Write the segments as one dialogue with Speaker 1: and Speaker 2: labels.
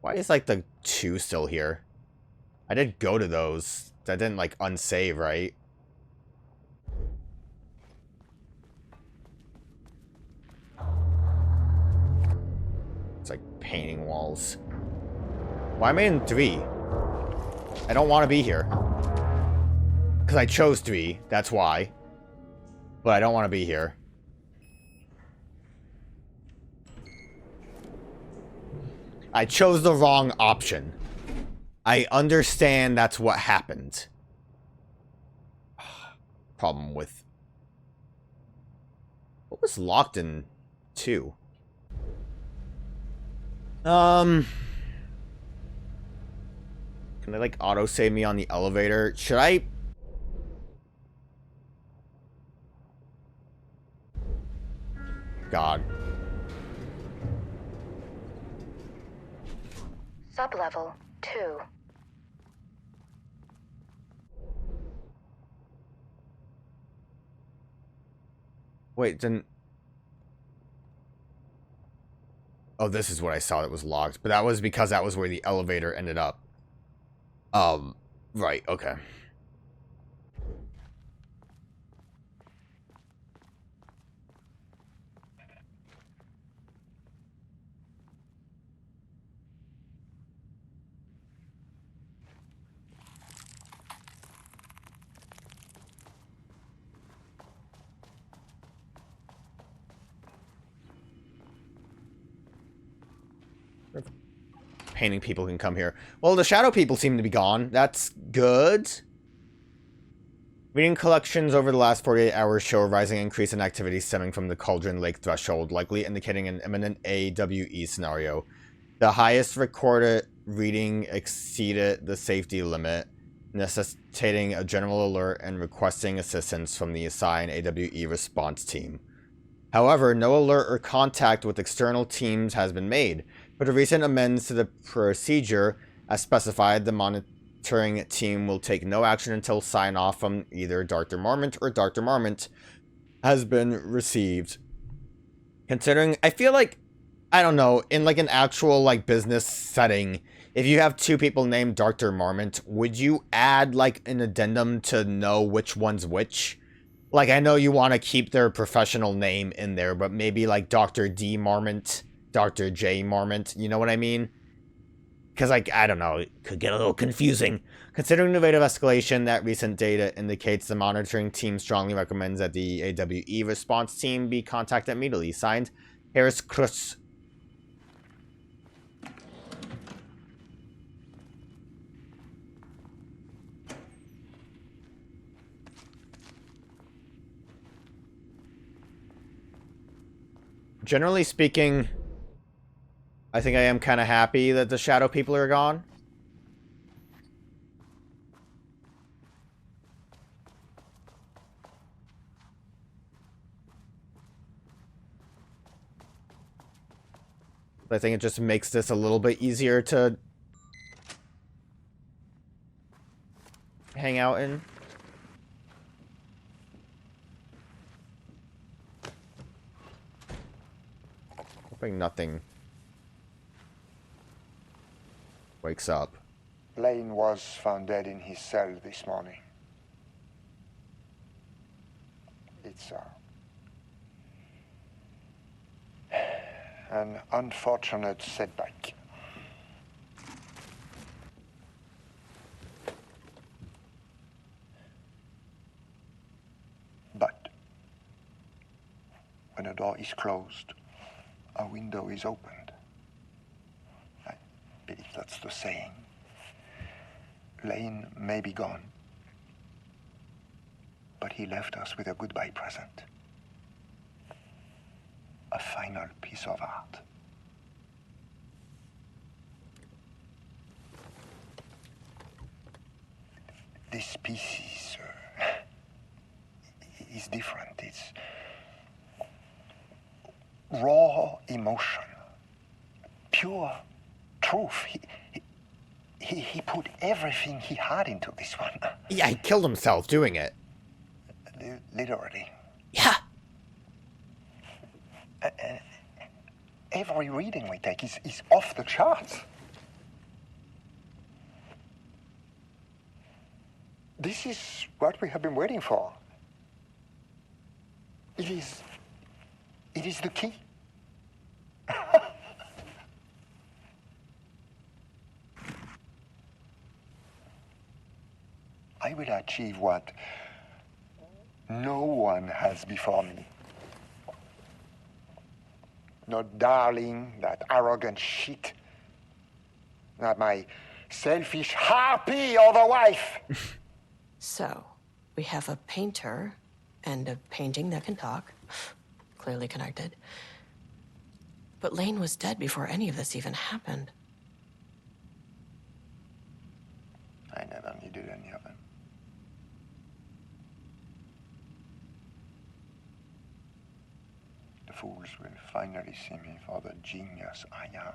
Speaker 1: Why is, like, the 2 still here? I did go to those. That didn't, like, unsave, right? It's like painting walls. Why am I in 3? I don't want to be here. Because I chose 3, that's why. But I don't want to be here. I chose the wrong option. I understand that's what happened. Problem with... What was locked in 2? Can they, like, auto-save me on the elevator? Should I... God.
Speaker 2: Sublevel 2.
Speaker 1: Wait, didn't... Oh, this is what I saw that was locked. But that was because that was where the elevator ended up. Right, okay. Painting people can come here. Well, the shadow people seem to be gone. That's good. Reading collections over the last 48 hours show a rising increase in activity stemming from the Cauldron Lake threshold, likely indicating an imminent AWE scenario. The highest recorded reading exceeded the safety limit, necessitating a general alert and requesting assistance from the assigned AWE response team. However, no alert or contact with external teams has been made. But a recent amends to the procedure, as specified, the monitoring team will take no action until sign-off from either Dr. Marmont or Dr. Marmont has been received. Considering, I feel like, I don't know, in like an actual like business setting, if you have 2 people named Dr. Marmont, would you add like an addendum to know which one's which? Like, I know you want to keep their professional name in there, but maybe like Dr. D. Marmont, Dr. J. Marmont, you know what I mean? Because, like, I don't know, it could get a little confusing. Considering the rate of escalation, that recent data indicates the monitoring team strongly recommends that the AWE response team be contacted immediately. Signed, Harris Cruz. Generally speaking, I think I am kind of happy that the shadow people are gone. I think it just makes this a little bit easier to hang out in. Hoping nothing wakes up.
Speaker 3: Lane was found dead in his cell this morning. It's an unfortunate setback. But when a door is closed, a window is opened. I believe that's the saying. Lane may be gone, but he left us with a goodbye present. A final piece of art. This piece is different. It's raw emotion, pure truth. He put everything he had into this one.
Speaker 1: Yeah, he killed himself doing it.
Speaker 3: Literally.
Speaker 1: Yeah.
Speaker 3: Every reading we take is off the charts. This is what we have been waiting for. It is the key. I will achieve what no one has before me. Not darling, that arrogant shit. Not my selfish harpy over wife.
Speaker 4: So, we have a painter and a painting that can talk. Clearly connected. But Lane was dead before any of this even happened.
Speaker 3: I never needed any of them. The fools will finally see me for the genius I am.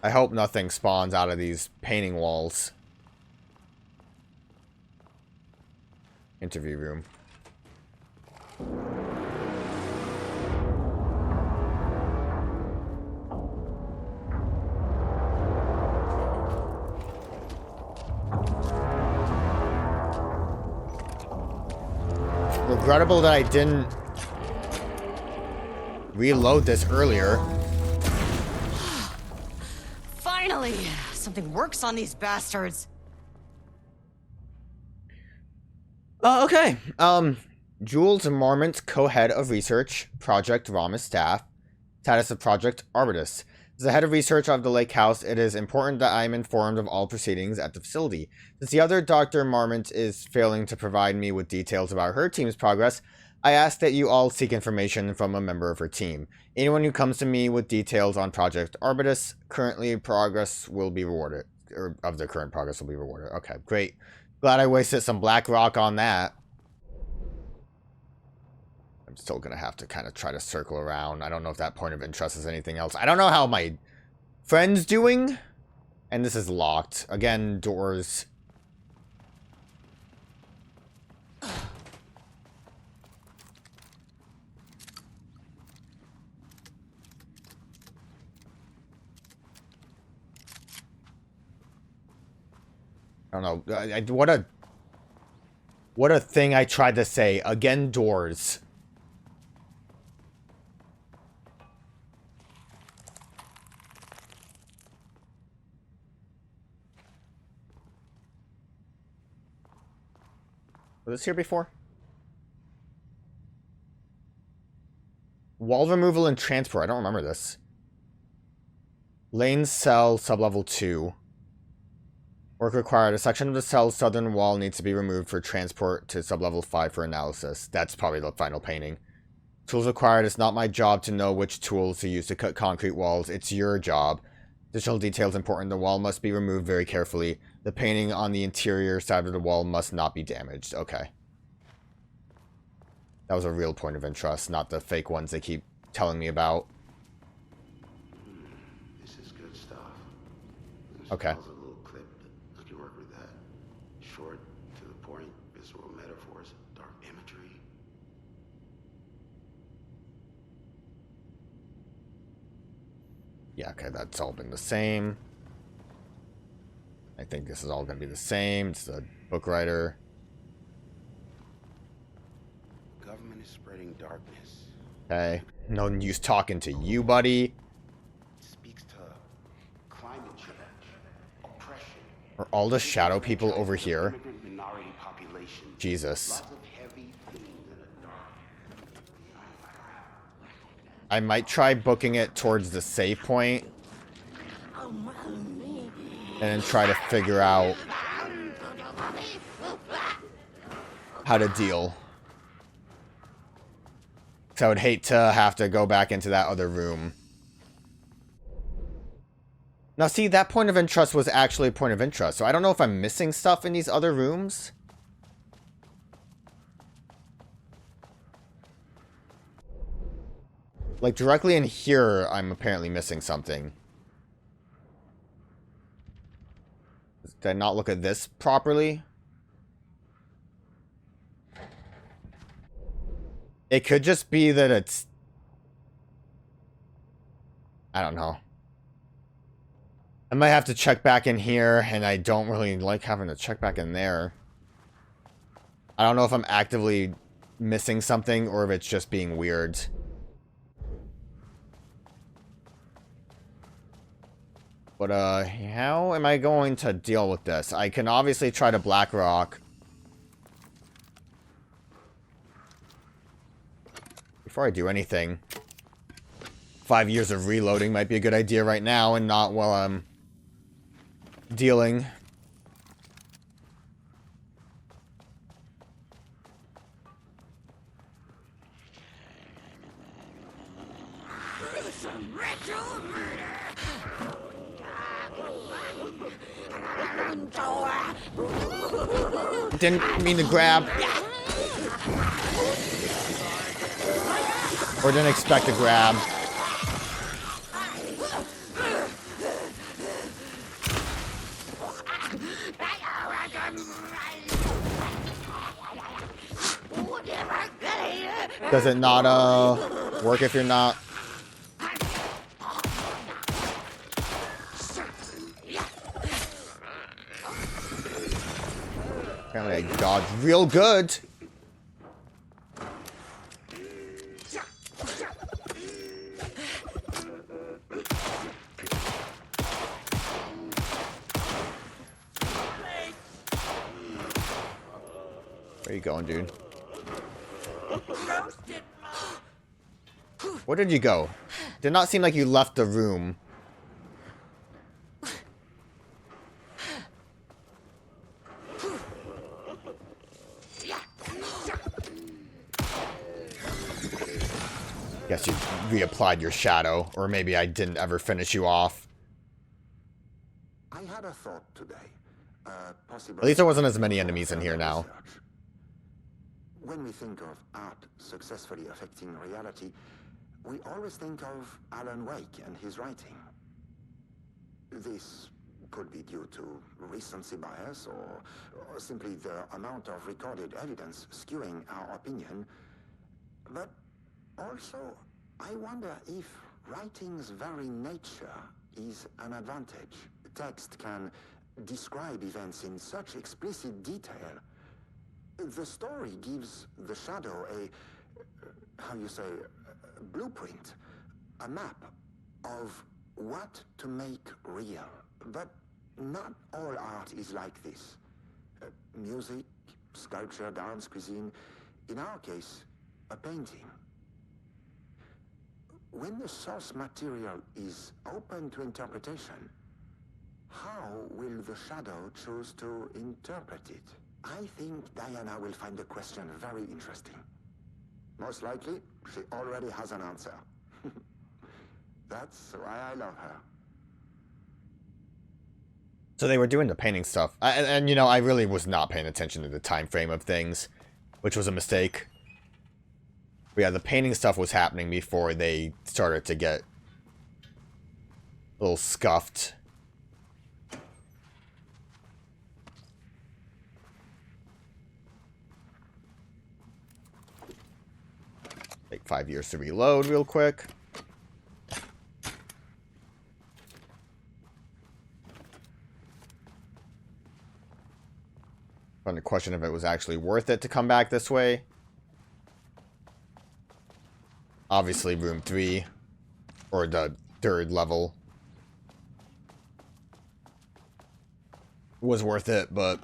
Speaker 1: I hope nothing spawns out of these painting walls. Interview room. Regrettable that I didn't reload this earlier.
Speaker 4: Finally! Something works on these bastards.
Speaker 1: Okay. Jules Marmont, co-head of research, Project Rama staff. Status of Project Arbitus. As the head of research of the lake house, it is important that I am informed of all proceedings at the facility. Since the other Dr. Marmont is failing to provide me with details about her team's progress, I ask that you all seek information from a member of her team. Anyone who comes to me with details on Project Arbitus, currently progress will be rewarded. Or of the current progress will be rewarded. Okay, great. Glad I wasted some black rock on that. I'm still going to have to kind of try to circle around. I don't know if that point of interest is anything else. I don't know how my friend's doing. And this is locked. Again, doors. I don't know. What a thing I tried to say. Again, doors. Was this here before? Wall removal and transport. I don't remember this. Lane cell sublevel 2. Work required. A section of the cell's southern wall needs to be removed for transport to sublevel 5 for analysis. That's probably the final painting. Tools required. It's not my job to know which tools to use to cut concrete walls. It's your job. Additional details important. The wall must be removed very carefully. The painting on the interior side of the wall must not be damaged. Okay. That was a real point of interest, not the fake ones they keep telling me about.
Speaker 5: This is good stuff.
Speaker 1: Okay.
Speaker 5: A little clip, but I can work with that. Short, to the point, visual metaphors, dark imagery.
Speaker 1: Yeah, okay, that's all been the same. I think this is all going to be the same. It's the book writer.
Speaker 5: Government is spreading darkness.
Speaker 1: Okay. No use talking to you, buddy.
Speaker 5: It speaks to climate change, oppression.
Speaker 1: Are all the shadow people over here?
Speaker 5: Immigrant minority population.
Speaker 1: Jesus.
Speaker 5: Lots of heavy themes in a dark.
Speaker 1: I might try booking it towards the save point. And then try to figure out how to deal. So I would hate to have to go back into that other room. Now see, that point of interest was actually a point of interest. So I don't know if I'm missing stuff in these other rooms. Like, directly in here, I'm apparently missing something. Did I not look at this properly? It could just be that it's... I don't know. I might have to check back in here, and I don't really like having to check back in there. I don't know if I'm actively missing something, or if it's just being weird. But, how am I going to deal with this? I can obviously try to black rock. Before I do anything, 5 years of reloading might be a good idea right now, and not while I'm dealing. Didn't mean to grab. Or didn't expect to grab. Does it not work if you're not? Apparently I dodged real good. Where you going, dude? Where did you go? Did not seem like you left the room. Guess you reapplied your shadow, or maybe I didn't ever finish you off.
Speaker 5: I had a thought today.
Speaker 1: At least there wasn't as many enemies in here now.
Speaker 5: When we think of art successfully affecting reality, we always think of Alan Wake and his writing. This could be due to recency bias or simply the amount of recorded evidence skewing our opinion. But also, I wonder if writing's very nature is an advantage. Text can describe events in such explicit detail. The story gives the shadow a, how you say, a blueprint, a map of what to make real. But not all art is like this. Music, sculpture, dance, cuisine, in our case, a painting. When the source material is open to interpretation, how will the shadow choose to interpret it? I think Diana will find the question very interesting. Most likely, she already has an answer. That's why I love her.
Speaker 1: So they were doing the painting stuff. And you know, I really was not paying attention to the time frame of things, which was a mistake. But yeah, the painting stuff was happening before they started to get a little scuffed. Take 5 years to reload real quick. Trying to question if it was actually worth it to come back this way. Obviously, room 3, or the 3rd level, was worth it, but...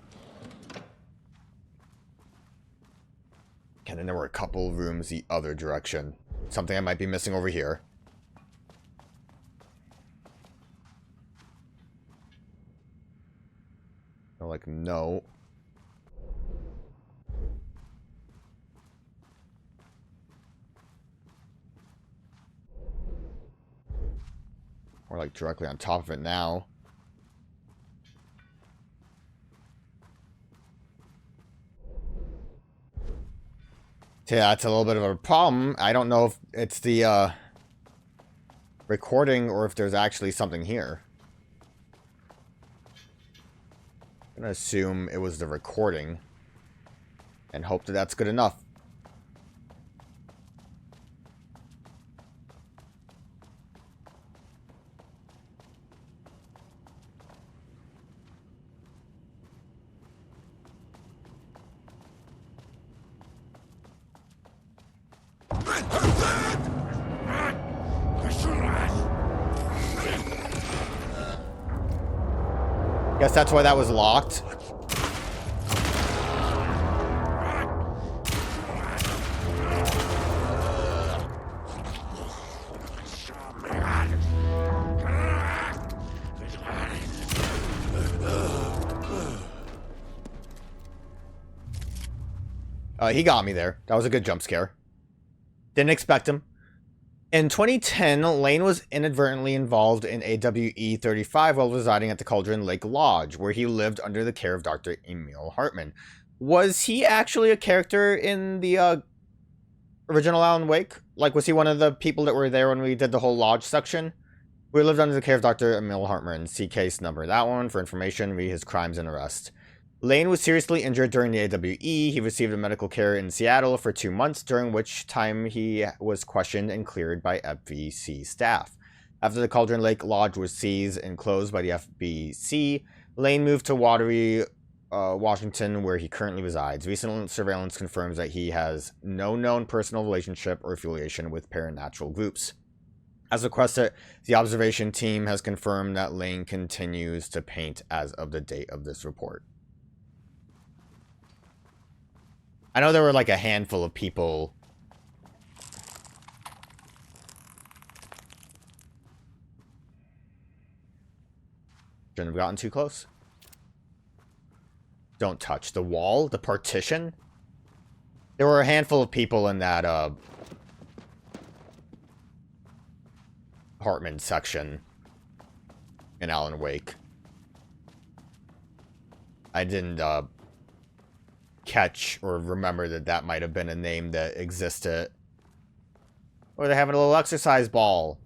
Speaker 1: And then there were a couple rooms the other direction. Something I might be missing over here. I'm like, no. Or like directly on top of it now. Yeah, it's a little bit of a problem. I don't know if it's the recording or if there's actually something here. I'm gonna assume it was the recording and hope that that's good enough. Guess that's why that was locked. He got me there. That was a good jump scare. Didn't expect him. In 2010, Lane was inadvertently involved in AWE 35 while residing at the Cauldron Lake Lodge, where he lived under the care of Dr. Emil Hartman. Was he actually a character in the original Alan Wake? Like, was he one of the people that were there when we did the whole lodge section? We lived under the care of Dr. Emil Hartman. See case number that one for information. Read his crimes and arrest. Lane was seriously injured during the AWE. He received medical care in Seattle for 2 months, during which time he was questioned and cleared by FBC staff. After the Cauldron Lake Lodge was seized and closed by the FBC, Lane moved to Watery, Washington, where he currently resides. Recent surveillance confirms that he has no known personal relationship or affiliation with paranatural groups. As requested, the observation team has confirmed that Lane continues to paint as of the date of this report. I know there were like a handful of people. Shouldn't have gotten too close. Don't touch the wall, the partition. There were a handful of people in that Hartman section in Alan Wake. I didn't catch or remember that that might have been a name that existed. Or they're having a little exercise ball.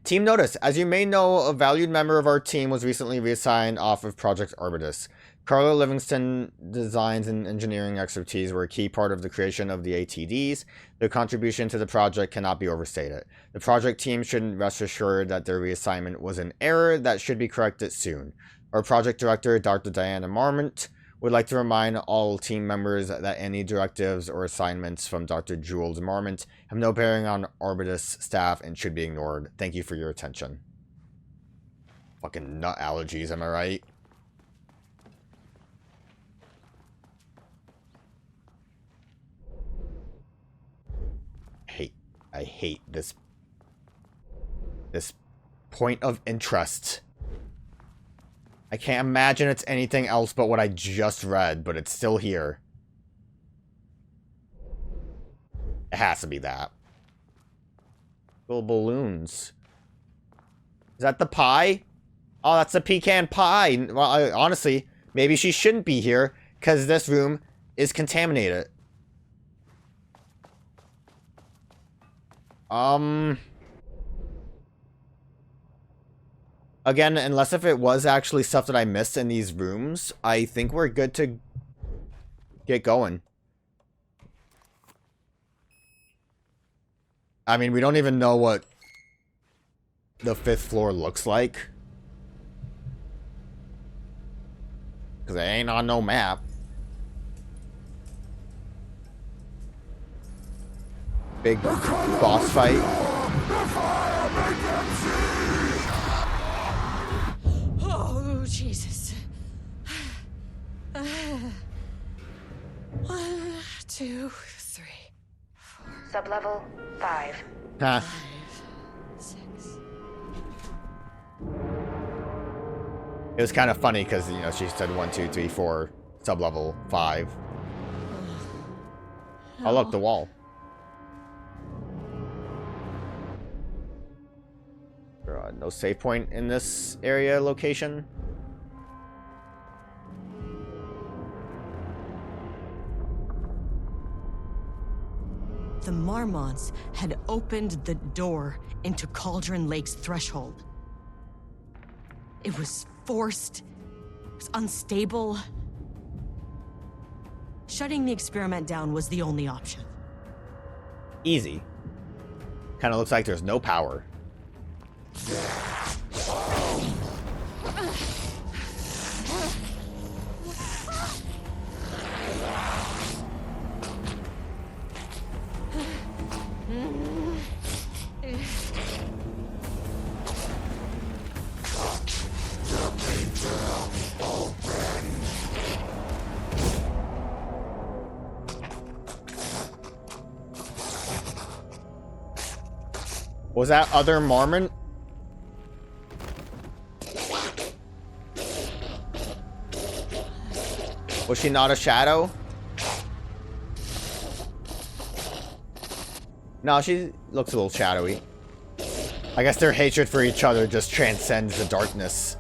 Speaker 1: Team notice. As you may know, a valued member of our team was recently reassigned off of Project Arbitus. Carla Livingston designs and engineering expertise were a key part of the creation of the ATDs. Their contribution to the project cannot be overstated. The project team should rest assured that their reassignment was an error that should be corrected soon. Our project director, Dr. Diana Marmont, would like to remind all team members that any directives or assignments from Dr. Jules Marmont have no bearing on Arbitus staff and should be ignored. Thank you for your attention. Fucking nut allergies, am I right? I hate this point of interest. I can't imagine it's anything else but what I just read, but it's still here. It has to be that. Little balloons. Is that the pie? Oh, that's the pecan pie. Well, honestly, maybe she shouldn't be here, because this room is contaminated. Again, unless if it was actually stuff that I missed in these rooms, I think we're good to get going. I mean, we don't even know what the 5th floor looks like. Because it ain't on no map. Big boss fight.
Speaker 4: Oh, Jesus. 1, 2, 3, 4.
Speaker 2: Sublevel 5.
Speaker 1: Huh.
Speaker 4: 5, 6.
Speaker 1: It was kind of funny because, you know, she said 1, 2, 3, 4, sublevel 5. Oh, look, the wall. No save point in this area location.
Speaker 4: The Marmonts had opened the door into Cauldron Lake's threshold. It was forced, it was unstable. Shutting the experiment down was the only option.
Speaker 1: Easy. Kind of looks like there's no power. Was that other Mormon? Was she not a shadow? No, she looks a little shadowy. I guess their hatred for each other just transcends the darkness.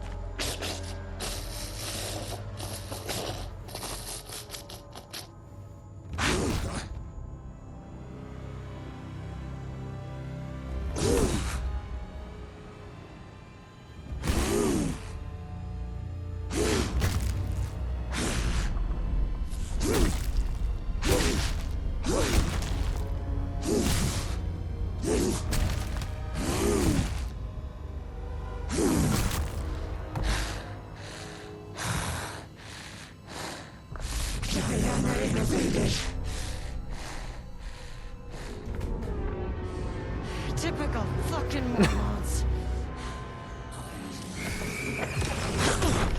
Speaker 4: Typical fucking Mormons.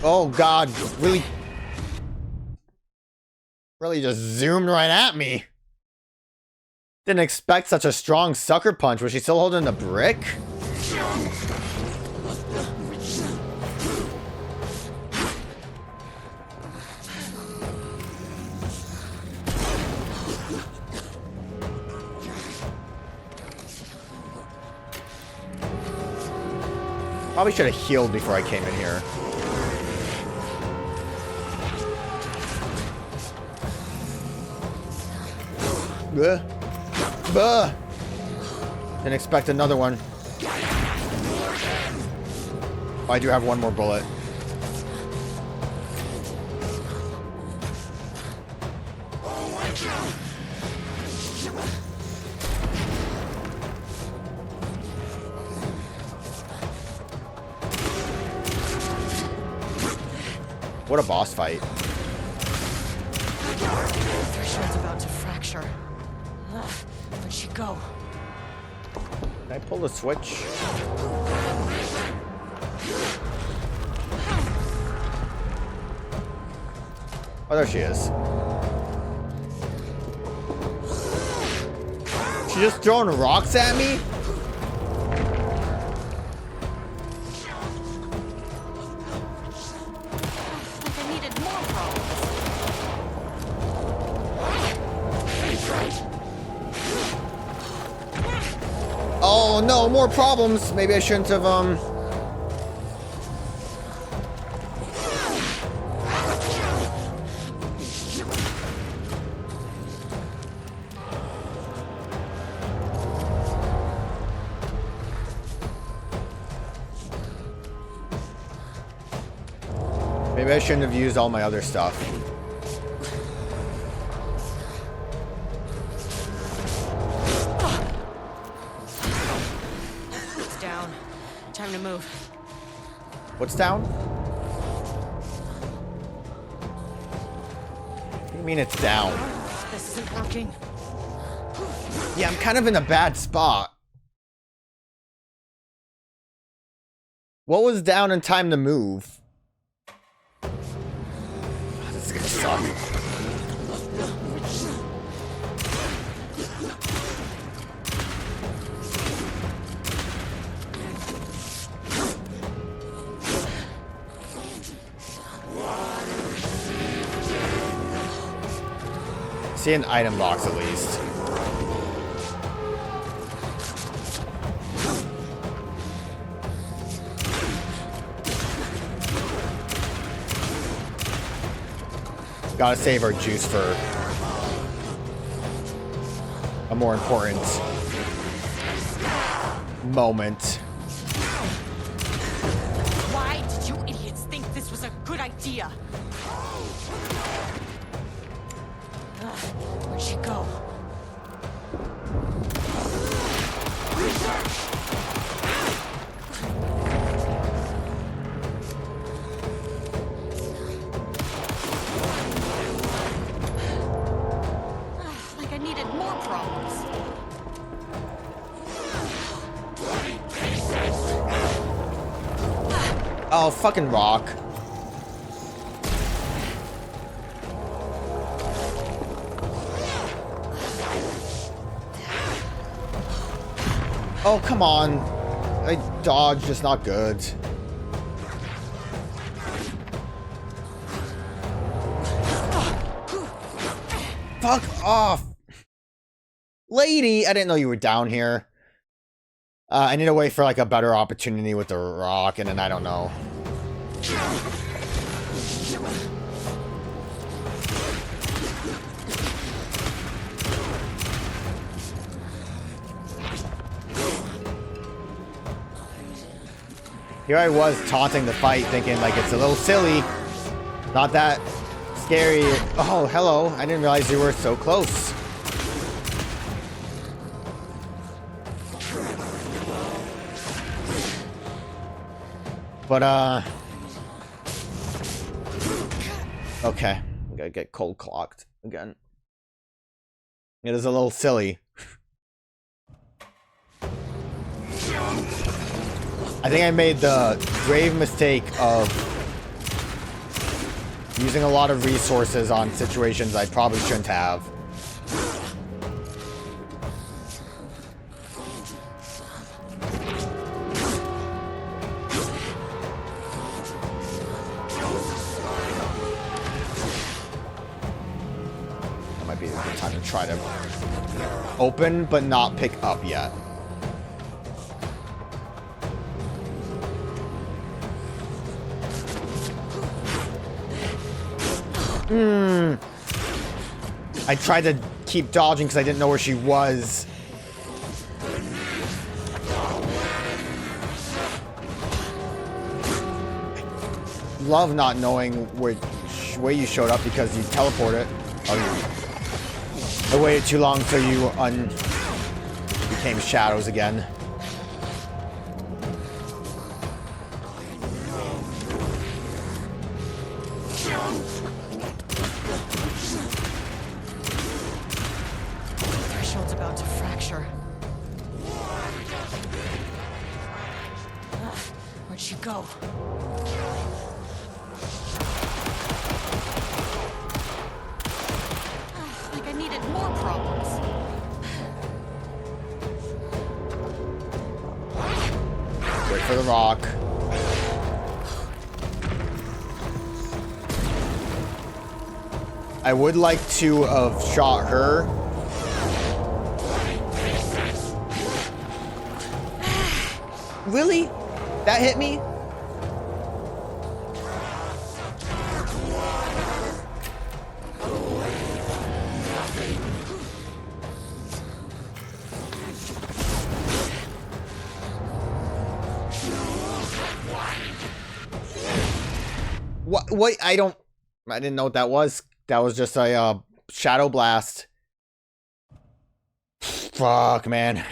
Speaker 1: Oh god, really just zoomed right at me. Didn't expect such a strong sucker punch. Was she still holding the brick? Probably should have healed before I came in here. Buh. Didn't expect another one. Oh, I do have one more bullet. What a boss fight.
Speaker 4: Threshold's about to fracture. Where'd she go?
Speaker 1: Can I pull the switch? Oh, there she is. She just throwing rocks at me?
Speaker 4: I needed more problems.
Speaker 1: Oh no, more problems. Maybe I shouldn't have, Maybe I shouldn't have used all my other stuff.
Speaker 4: It's down. Time to move.
Speaker 1: What's down? What do you mean it's down?
Speaker 4: This isn't working.
Speaker 1: Yeah, I'm kind of in a bad spot. What was down in time to move? This is gonna suck. See an item box at least. Gotta save our juice for a more important moment.
Speaker 4: Why did you idiots think this was a good idea? Where'd she go? Like I needed more problems.
Speaker 1: Oh, fucking rock. Oh, come on. I dodged, just not good. Fuck off. Lady, I didn't know you were down here. I need to wait for like a better opportunity with the rock, and then I don't know. Here I was taunting the fight, thinking like it's a little silly. Not that scary. Oh, hello. I didn't realize you were so close. But, okay. I'm gonna get cold clocked again. It is a little silly. I think I made the grave mistake of using a lot of resources on situations I probably shouldn't have. That might be a good time to try to open, but not pick up yet. I tried to keep dodging because I didn't know where she was. Love not knowing where you showed up because you teleported. Oh, I waited too long so you became shadows again.
Speaker 4: Threshold's about to fracture. Where'd she go? Like I needed more problems.
Speaker 1: Wait for the rock. I would like to have shot her. Really? That hit me? What? Wait, I didn't know what that was. That was just a shadow blast. Fuck, man.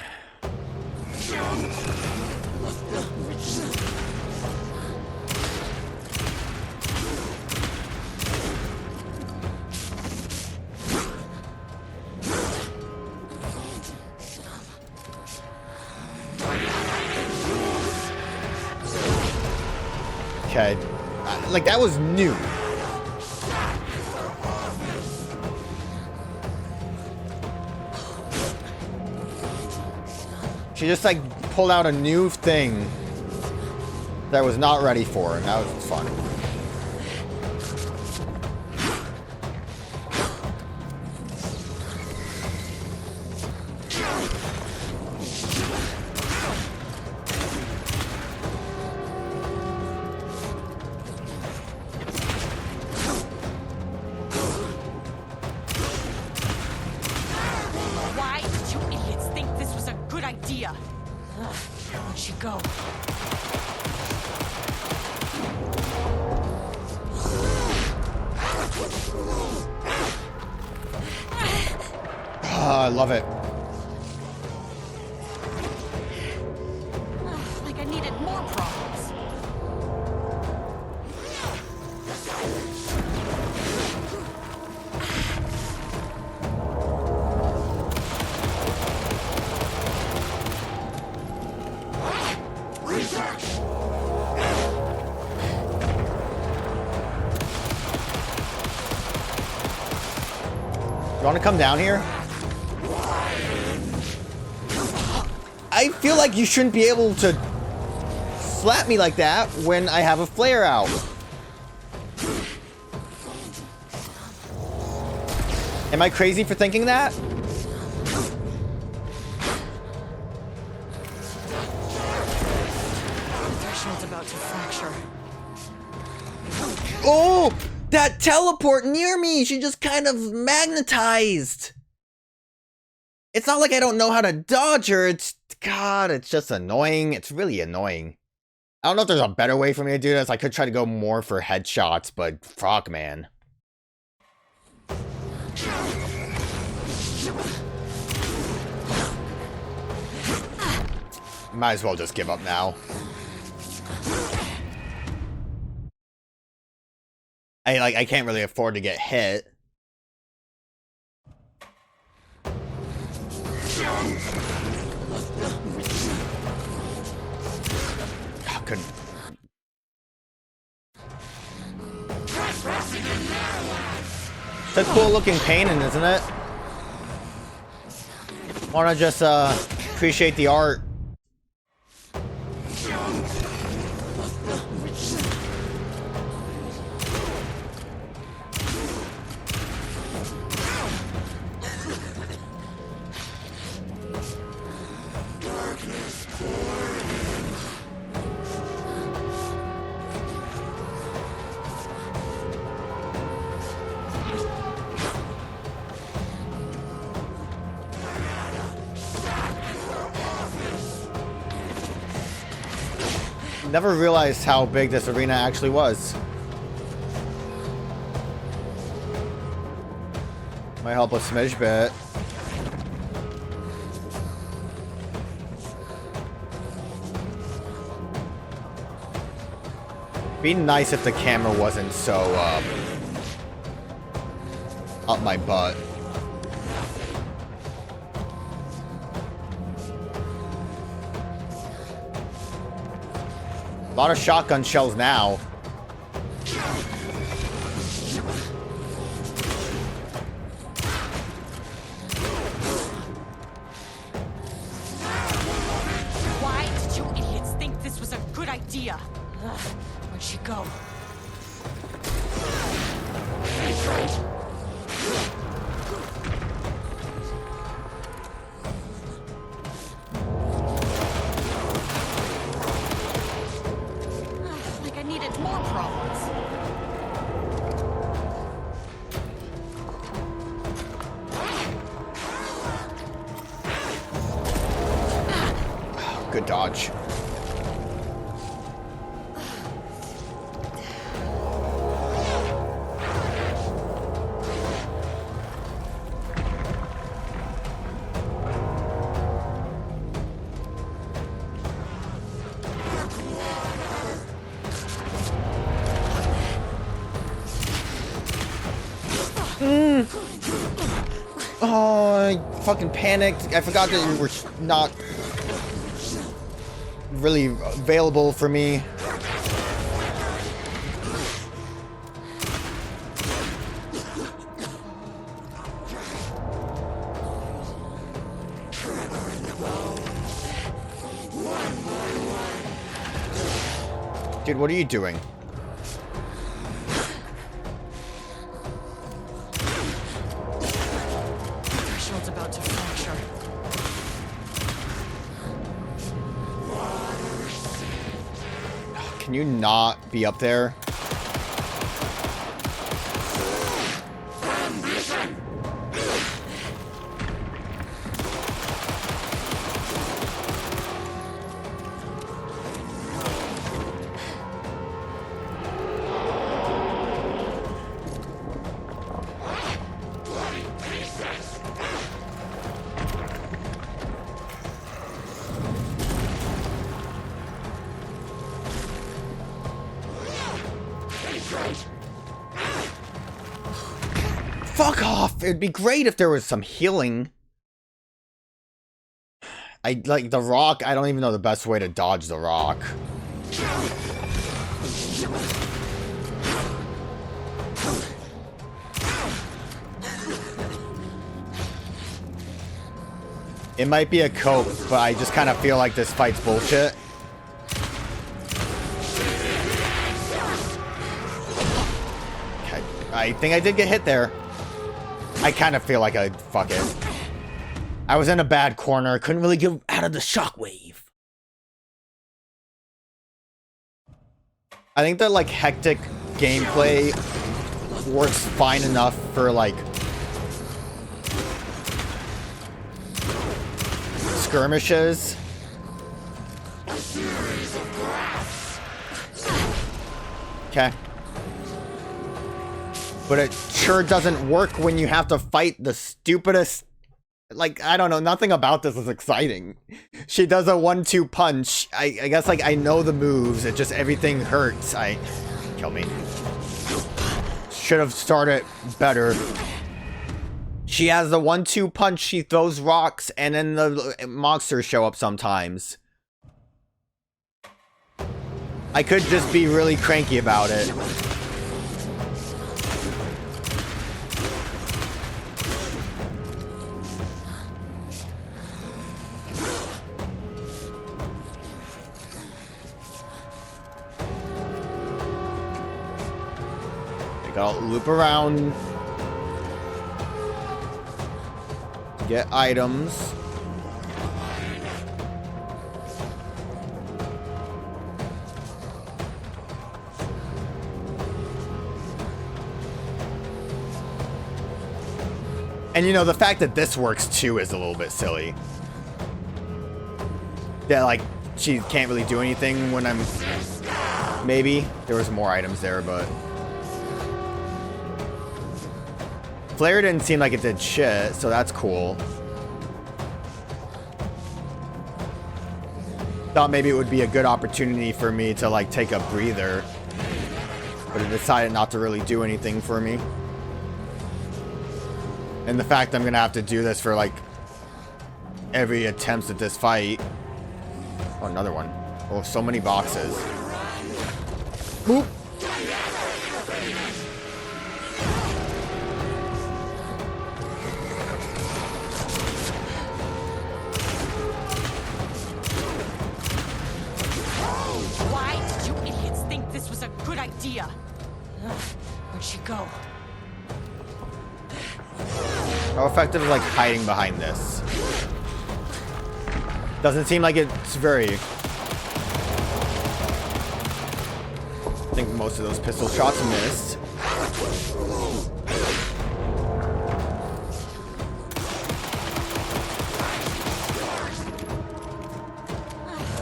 Speaker 1: Okay. Like, that was new. She just, like, pulled out a new thing that I was not ready for, and that was fun.
Speaker 4: Why did you go?
Speaker 1: Oh, I love it.
Speaker 4: Like I needed more problems.
Speaker 1: You want to come down here? I feel like you shouldn't be able to slap me like that when I have a flare out. Am I crazy for thinking that?
Speaker 4: The threshold's about to fracture.
Speaker 1: Oh! That teleport near me! She just kind of magnetized! It's not like I don't know how to dodge her, it's... God, it's just annoying. It's really annoying. I don't know if there's a better way for me to do this. I could try to go more for headshots, but fuck, man. Might as well just give up now. I can't really afford to get hit. Oh, couldn't. It's a cool looking painting, isn't it? Wanna just appreciate the art. Never realized how big this arena actually was. Might help a smidge bit. Be nice if the camera wasn't so up my butt. A lot of shotgun shells now.
Speaker 4: Why did you idiots think this was a good idea? Ugh, where'd she go? Like I needed more problems.
Speaker 1: Good dodge. Oh, I fucking panicked. I forgot that you were not really available for me. Dude, what are you doing?
Speaker 4: Threshold's about to fracture.
Speaker 1: Can you not be up there? Fuck off! It'd be great if there was some healing. I like the rock. I don't even know the best way to dodge the rock. It might be a cope, but I just kind of feel like this fight's bullshit. Okay, I think I did get hit there. I kind of feel like fuck it. I was in a bad corner. Couldn't really get out of the shockwave. I think that like hectic gameplay works fine enough for like skirmishes. Okay. But it sure doesn't work when you have to fight the stupidest. Like, I don't know, nothing about this is exciting. She does a 1-2 punch. I guess, like, I know the moves. It just, everything hurts. Kill me. Should have started better. She has the 1-2 punch. She throws rocks, and then the monsters show up sometimes. I could just be really cranky about it. Gotta loop around. Get items. And you know, the fact that this works too is a little bit silly. Yeah, like, she can't really do anything when I'm... Maybe. There was more items there, but... Flare didn't seem like it did shit, so that's cool. Thought maybe it would be a good opportunity for me to, like, take a breather. But it decided not to really do anything for me. And the fact I'm gonna have to do this for, like, every attempt at this fight. Oh, another one. Oh, so many boxes. Boop.
Speaker 4: Idea. Where'd she go?
Speaker 1: How effective is like hiding behind this? Doesn't seem like it's very... I think most of those pistol shots missed.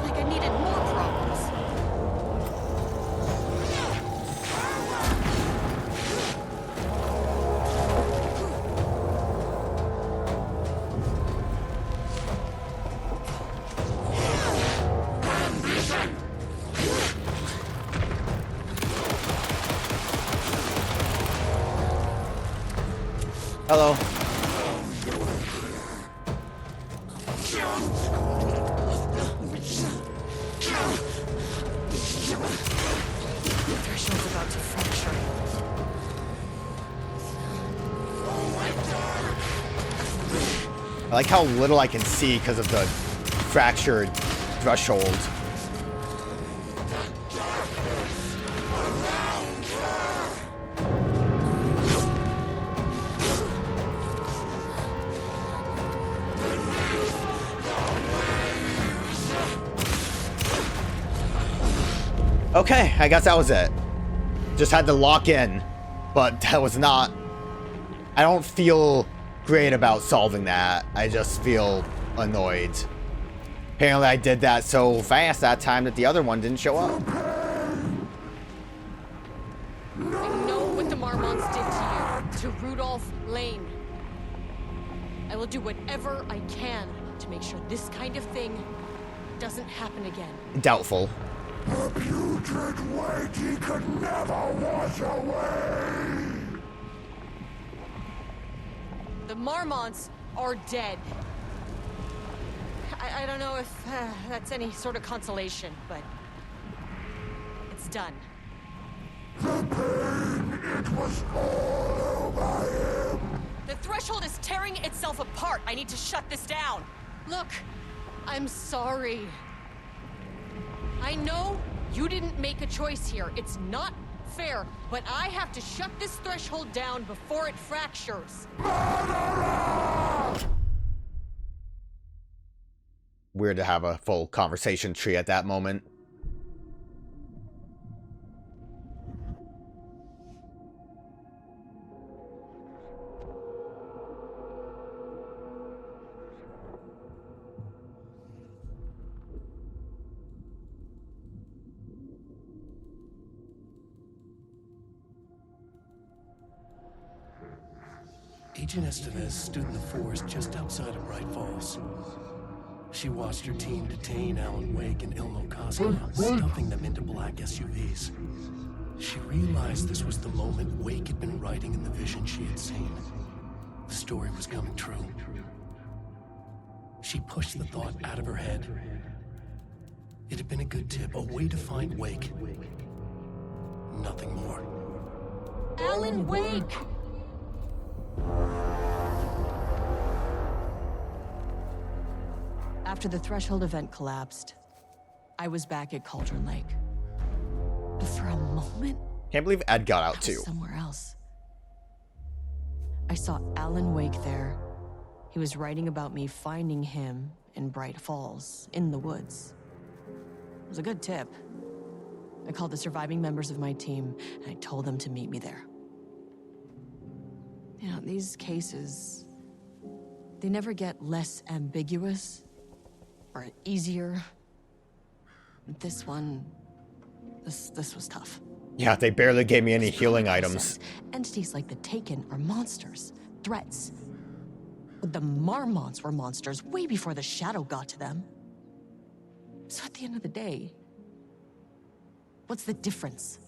Speaker 4: Like I needed more problems.
Speaker 1: Hello.
Speaker 4: Threshold's about to fracture.
Speaker 1: I like how little I can see because of the fractured threshold. Okay, I guess that was it. Just had to lock in, but that was not... I don't feel great about solving that. I just feel annoyed. Apparently I did that so fast that time that the other one didn't show up.
Speaker 4: I know what the Marmonts did to you, to Rudolph Lane. I will do whatever I can to make sure this kind of thing doesn't happen again.
Speaker 1: Doubtful.
Speaker 6: The putrid weight he could never wash away!
Speaker 4: The Marmonts are dead. I don't know if that's any sort of consolation, but it's done.
Speaker 6: It was all over him.
Speaker 4: The threshold is tearing itself apart. I need to shut this down. Look, I'm sorry. I know you didn't make a choice here. It's not fair, but I have to shut this threshold down before it fractures.
Speaker 1: Weird to have a full conversation tree at that moment.
Speaker 7: Agent Estevez stood in the forest just outside of Bright Falls. She watched her team detain Alan Wake and Ilmo Koskinen, stuffing them into black SUVs. She realized this was the moment Wake had been writing in the vision she had seen. The story was coming true. She pushed the thought out of her head. It had been a good tip, a way to find Wake. Nothing more.
Speaker 4: Alan Wake! After the Threshold event collapsed, I was back at Cauldron Lake. But for a moment,
Speaker 1: Can't believe Ed got out
Speaker 4: I was
Speaker 1: too.
Speaker 4: somewhere else. I saw Alan Wake there. He was writing about me finding him in Bright Falls, in the woods. It was a good tip. I called the surviving members of my team, and I told them to meet me there. You know, these cases, they never get less ambiguous or easier. This one, this was tough.
Speaker 1: Yeah, they barely gave me any healing
Speaker 4: Common
Speaker 1: items.
Speaker 4: sense. Entities like the Taken are monsters, threats. But the Marmonts were monsters way before the Shadow got to them. So at the end of the day, what's the difference?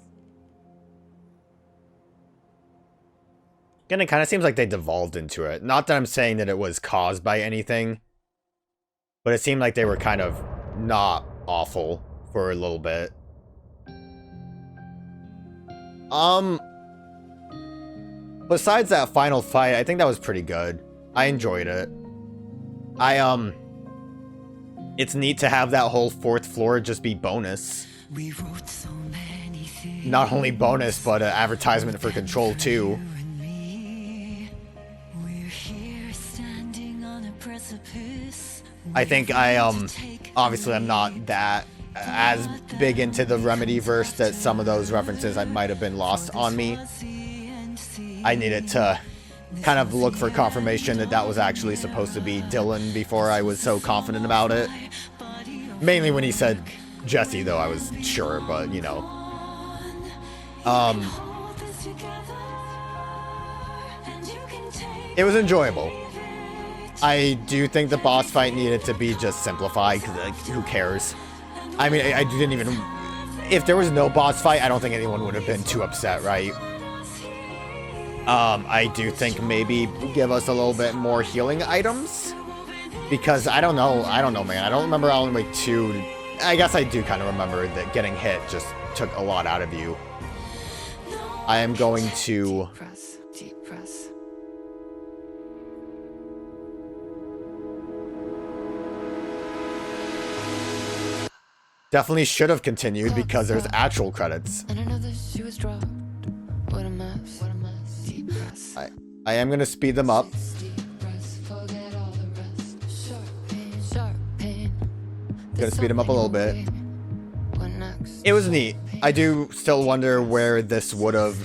Speaker 1: Again, it kind of seems like they devolved into it. Not that I'm saying that it was caused by anything, but it seemed like they were kind of not awful for a little bit. Besides that final fight, I think that was pretty good. I enjoyed it. It's neat to have that whole fourth floor just be bonus.
Speaker 8: We wrote so many things.
Speaker 1: Not only bonus, but an advertisement for Control 2. I think obviously I'm not that as big into the Remedy verse that some of those references I might have been lost on me. I needed to kind of look for confirmation that that was actually supposed to be Dylan before I was so confident about it. Mainly when he said Jesse, though, I was sure, but you know. It was enjoyable. I do think the boss fight needed to be just simplified, because like, who cares? I mean, I didn't even... If there was no boss fight, I don't think anyone would have been too upset, right? I do think maybe give us a little bit more healing items, because I don't know, man. I don't remember Alan Wake 2. I guess I do kind of remember that getting hit just took a lot out of you. I am going to...
Speaker 8: Deep press.
Speaker 1: Definitely should have continued because there's actual credits.
Speaker 8: And another she was dropped. What a mess. What a mess. Deep press.
Speaker 1: I am going to speed them up.
Speaker 8: Deep press. Forget all the rest. Sharp pain. Sharp pain.
Speaker 1: Gonna speed them up a little bit.
Speaker 8: What next?
Speaker 1: It was neat. I do still wonder where this would have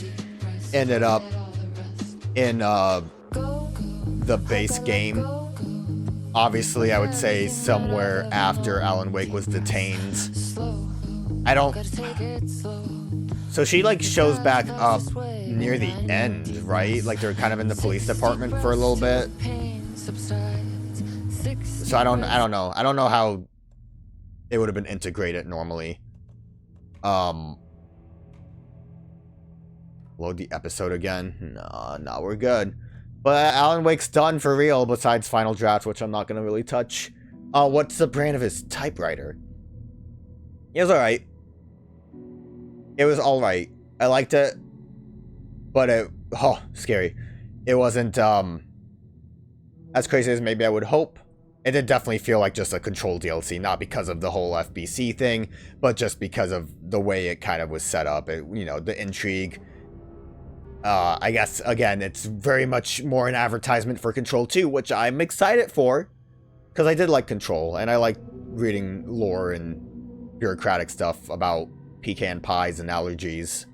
Speaker 1: ended up in the base game. Obviously, I would say somewhere after Alan Wake was detained. I don't... So she, like, shows back up near the end, right? Like, they're kind of in the police department for a little bit. So I don't know. I don't know how it would have been integrated normally. Load the episode again. No, we're good. But Alan Wake's done for real, besides Final Draft, which I'm not going to really touch. What's the brand of his typewriter? It was alright. It was alright. I liked it. But it... Oh, scary. It wasn't, as crazy as maybe I would hope. It did definitely feel like just a Control DLC, not because of the whole FBC thing, but just because of the way it kind of was set up. It, you know, the intrigue. I guess, again, it's very much more an advertisement for Control 2, which I'm excited for. Because I did like Control, and I like reading lore and bureaucratic stuff about pecan pies and allergies.